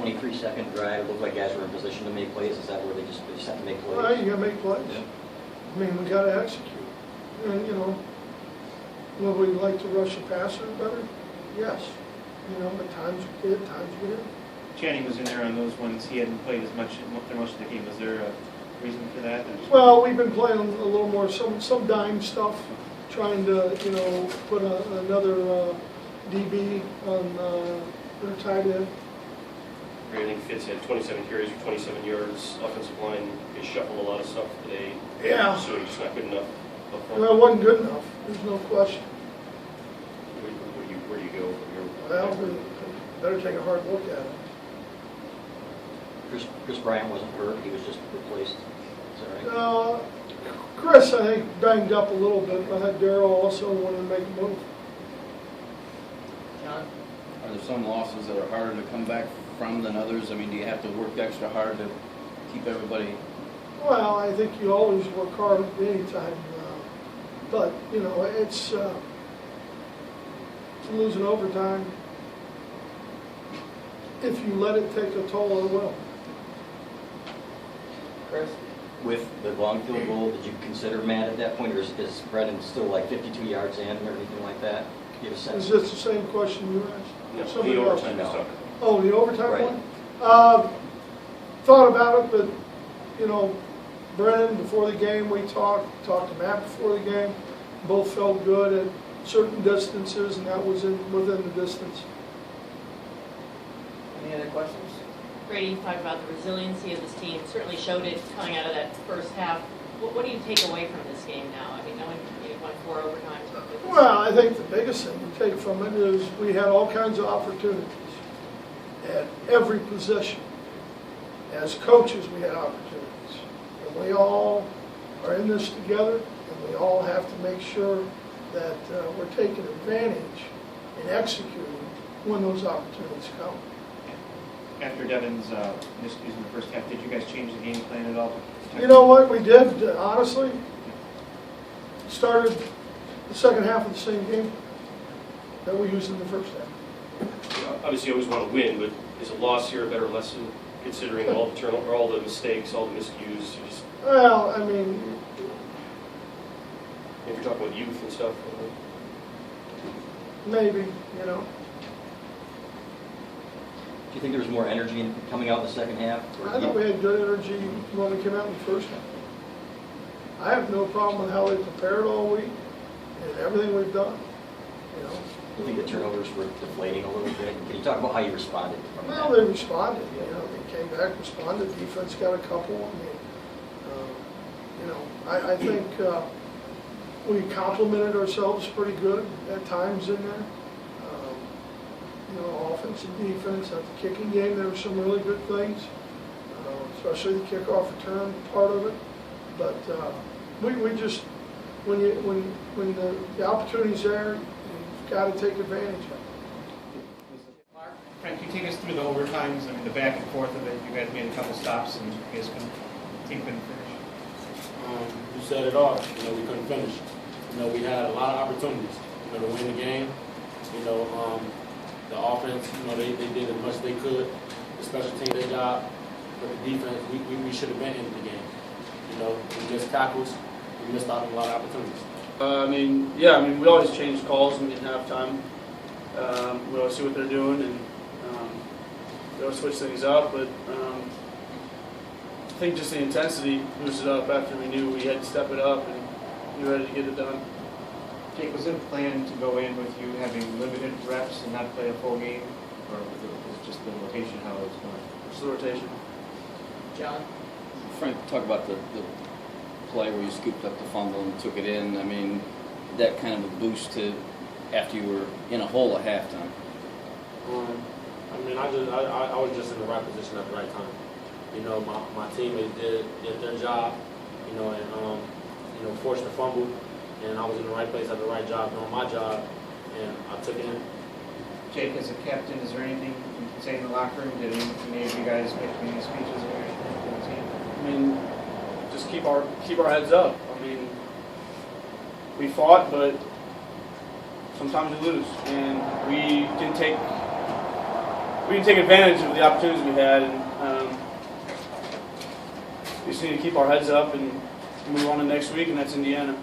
23-second drive, it looked like guys were in position to make plays. Is that where they just have to make plays? Well, you got to make plays. Yeah. I mean, we got to execute. And, would we like to rush the passer better? Yes. At times we did, times we didn't. Channing was in there on those ones. He hadn't played as much for most of the game. Was there a reason for that? Well, we've been playing a little more, some dime stuff, trying to, put another DB on their tight end. I think Fitz had 27 carries for 27 yards. Offensive line, they shuffled a lot of stuff today. Yeah. So it's not good enough up front. Well, it wasn't good enough. There's no question. Where do you go from here? Well, we better take a hard look at it. Chris Bryant wasn't hurt. He was just replaced. Is that right? Chris, I think, banged up a little bit, but I had Darryl also wanted to make a move. John? Are there some losses that are harder to come back from than others? I mean, do you have to work extra hard to keep everybody? Well, I think you always work hard anytime, but it's losing overtime. If you let it take a toll, it will. Chris? With the long field goal, did you consider Matt at that point, or is Brennan still like 52 yards in or anything like that? Do you have a sense? Is this the same question you asked? No, Somebody the else? overtime is tough. Oh, the overtime Right. one? Thought about it, but, Brennan, before the game, we talked to Matt before the game. Both felt good at certain distances, and that was within the distance. Any other questions? Brady, you talked about the resiliency of this team. Certainly showed it coming out of that first half. What do you take away from this game now? I mean, knowing you won 4 overtimes. Well, I think the biggest thing you take from it is we had all kinds of opportunities at every position. As coaches, we had opportunities. And we all are in this together, and we all have to make sure that we're taking advantage and executing when those opportunities come. After Devin's miscues in the first half, did you guys change the game plan at all? You know what we did, honestly? Started the second half of the same game that we used in the first half. Obviously, you always want to win, but is a loss here a better lesson, considering all the turnover, all the mistakes, all the miscues? Well, I mean, If you're talking about youth and stuff. maybe, Do you think there was more energy coming out in the second half? I thought we had good energy when we came out in the first half. I have no problem with how they prepared all week and everything we've done. Do you think the turnovers were deflating a little bit? Can you talk about how you responded from that? Well, they responded. They came back, responded. Defense got a couple. I think we complimented ourselves pretty good at times in there. Offense and defense. At the kicking game, there were some really good things, especially the kickoff return part of it. But we just, when the opportunity's there, you've got to take advantage of it. Mark? Frank, can you take us through the overtimes? I mean, the back and forth of it. You guys made a couple stops, and you guys team couldn't finish. You said it all. We couldn't finish. We had a lot of opportunities, to win the game. The offense, they did as much as they could. The special team, their job. But the defense, we should have been in the game. We missed tackles. We missed out on a lot of opportunities. We always change calls in halftime. We always see what they're doing, and we always switch things up. But I think just the intensity boosted up after we knew we had to step it up and be ready to get it done. Jake, was it a plan to go in with you having limited reps and not play a full game, or was it just the rotation how it was going? Just the rotation. John? Frank, talk about the play where you scooped up the fumble and took it in. I mean, that kind of a boost to after you were in a hole at halftime. I was just in the right position at the right time. My teammates did their job, and forced the fumble, and I was in the right place at the right job, doing my job, and I took it in. Jake, as a captain, is there anything you can say in the locker room? Did any of you guys make any speeches or anything for the team? Just keep our heads up. We fought, but sometimes we lose, and we we can take advantage of the opportunities we had, and we just need to keep our heads up and move on to next week, and that's Indiana.